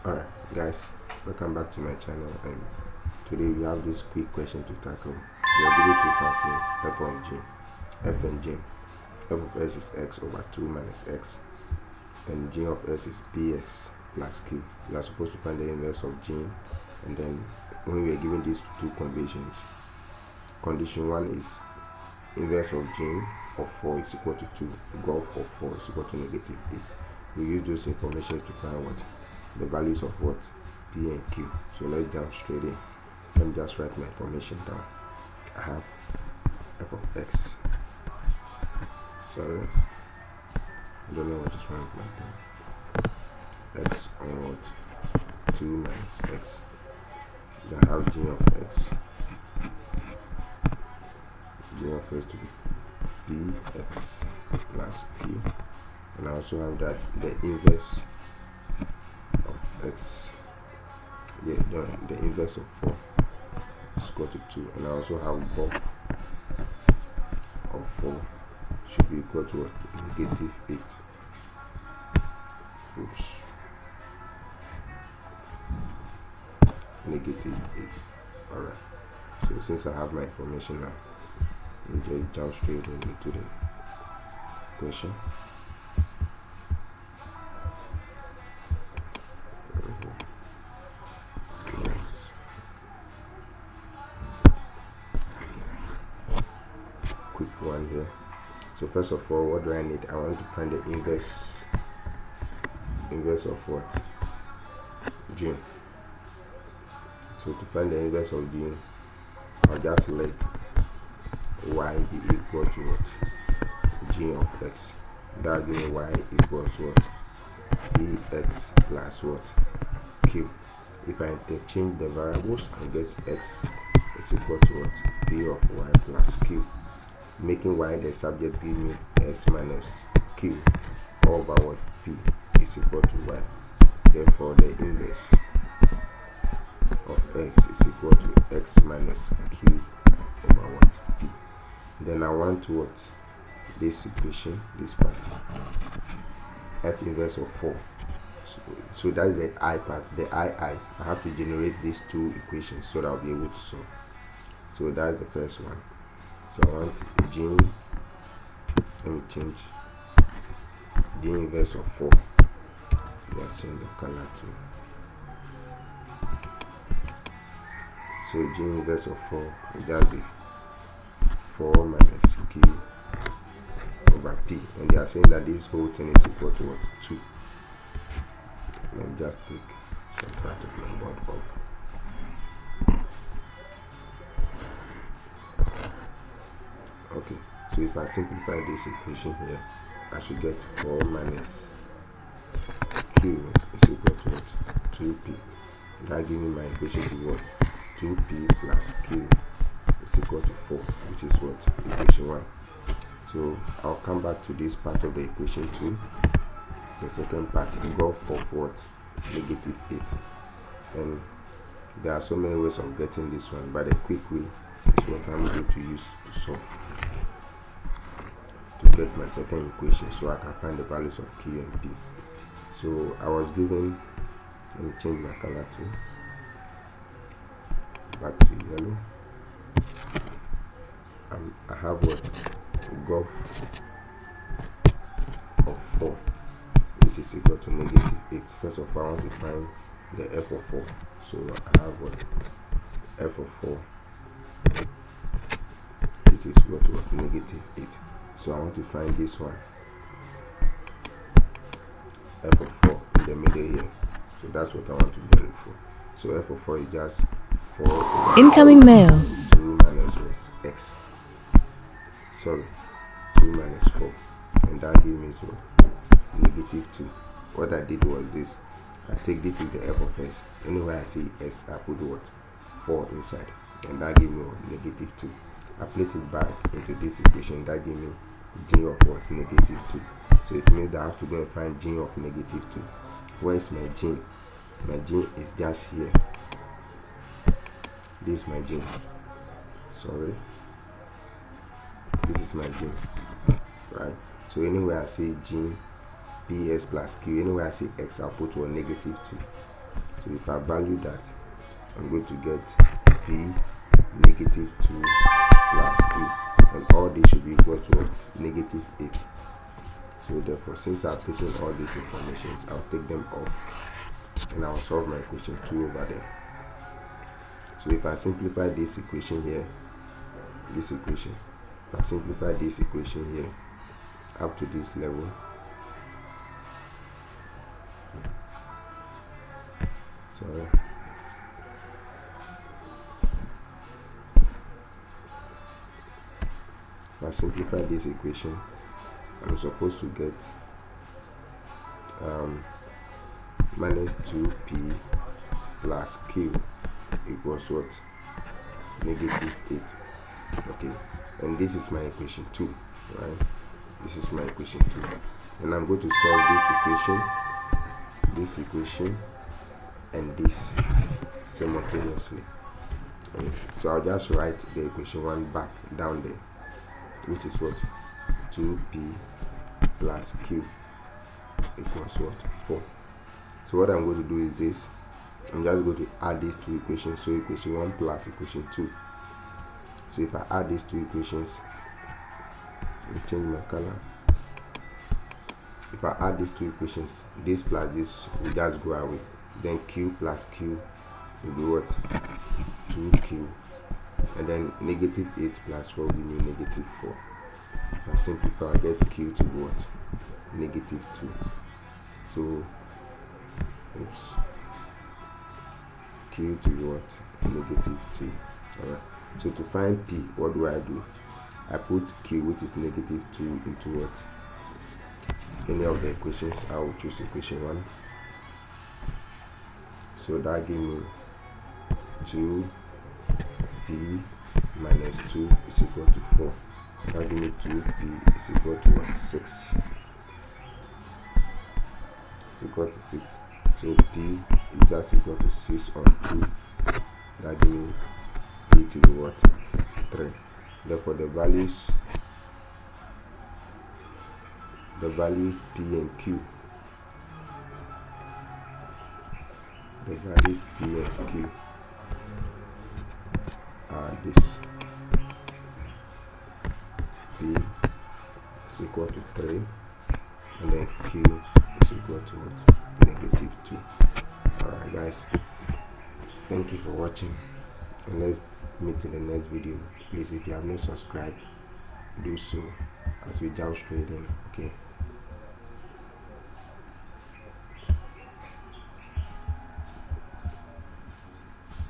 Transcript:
Alright guys, welcome back to my channel, and today we have this quick question to tackle. The ability to functions f of g, f and g. F of s is x over 2 minus x, and g of s is bx plus q. We are supposed to find the inverse of g, and then when we are given these two conditions, condition 1 is inverse of g of 4 is equal to 2, golf of 4 is equal to negative 8. We use those information to find what the values of what p and q. So let's jump straight in. Let me just write my information down. I have f of x. Sorry, I don't know what is wrong with my thing. X on what? 2 minus x. Then I have g of x. G of x to be bx plus q, and I also have that the inverse of x, the inverse of 4 is equal to 2, and I also have golf of 4 should be equal to what? Negative 8. Oops. Negative 8. Alright, so since I have my information now, we just jump straight into the question. Quick one here. So first of all, what do I need? I want to find the inverse of what? G. So to find the inverse of G, I'll just let y be equal to what? G of x. That gives me y equals what? Bx plus what? Q. If I interchange the variables, I get x is equal to what? B of y plus q. Making y the subject give me s minus q over what? P is equal to y. Therefore, the inverse of x is equal to x minus q over what? P. Then I want to what? This equation, this part, f inverse of 4. So that's the I part, the I have to generate these two equations so that I'll be able to solve. So that's the first one. So I want g, let me change g inverse of 4. Let's change the color too. So g inverse of 4 will just be 4 minus q over p, and they are saying that this whole thing is equal to what? 2. Let me just take some part of my board off. Okay, so if I simplify this equation here, I should get 4 minus q is equal to what? 2p. That gives me my equation to what? 2p plus q is equal to 4, which is what? Equation 1. So I'll come back to this part of the equation 2. The second part, golf of what? Negative 8. And there are so many ways of getting this one, but the quick way is what I'm going to use to solve, to get my second equation so I can find the values of q and p. So I was given, let me change my color to back to yellow. I have what? Golf of 4, which is equal to negative 8. First of all, I want to find the f of 4. So I have what? F of 4, which is equal to what? Negative 8. So I want to find this one, f of 4, in the middle here. So that's what I want to do it for. So f of 4 is just 4 incoming mail. 2 minus what? X. Sorry, 2 minus 4, and that gives me what? Negative 2. What I did was this. I take this is the f of s. Anywhere I see s, I put what? 4 inside, and that gives me what? Negative 2. I place it back into this equation. That gives me g of what? Negative 2. So it means that I have to go and find g of negative 2. Where is my g? My g is just here. This is my g. Sorry, this is my g, right? So anywhere I see g, ps plus q, anywhere I see x, I'll put to a negative 2. So if I value that, I'm going to get p negative 2 plus q, and all this should be equal to what? Negative 8. So therefore, since I've taken all these informations, I'll take them off and I'll solve my equation 2 over there. So if I simplify this equation here, if I simplify this equation here up to this level, sorry, if I simplify this equation, I'm supposed to get minus 2p plus q equals what? Negative 8. Okay, and this is my equation 2, right? This is my equation 2, and I'm going to solve this equation and this simultaneously. Okay, so I'll just write the equation 1 back down there, which is what? 2p plus q equals what? 4. So what I'm going to do is this. I'm just going to add these two equations. So equation 1 plus equation 2. So if I add these two equations, let me change my color. If I add these two equations, this plus this will just go away. Then q plus q will be what? 2q. And then negative 8 plus 4 will be negative 4. If I simplify, I get q to what? Negative 2. So, oops. Q to what? Negative 2. Alright. So to find P, what do? I put Q, which is negative 2, into what? Any of the equations. I will choose equation 1. So that gives me 2P minus 2 is equal to 4. That gives me 2P is equal to what? 6. It's equal to 6. So P is just equal to 6 on 2. That gives me P to be what? 3. Therefore the values P and Q. The values P and Q are this. P is equal to 3, and then Q is equal to what? Negative 2. Alright guys, thank you for watching, and let's meet in the next video. Please, if you have not subscribed, do so as we jump straight in. Okay.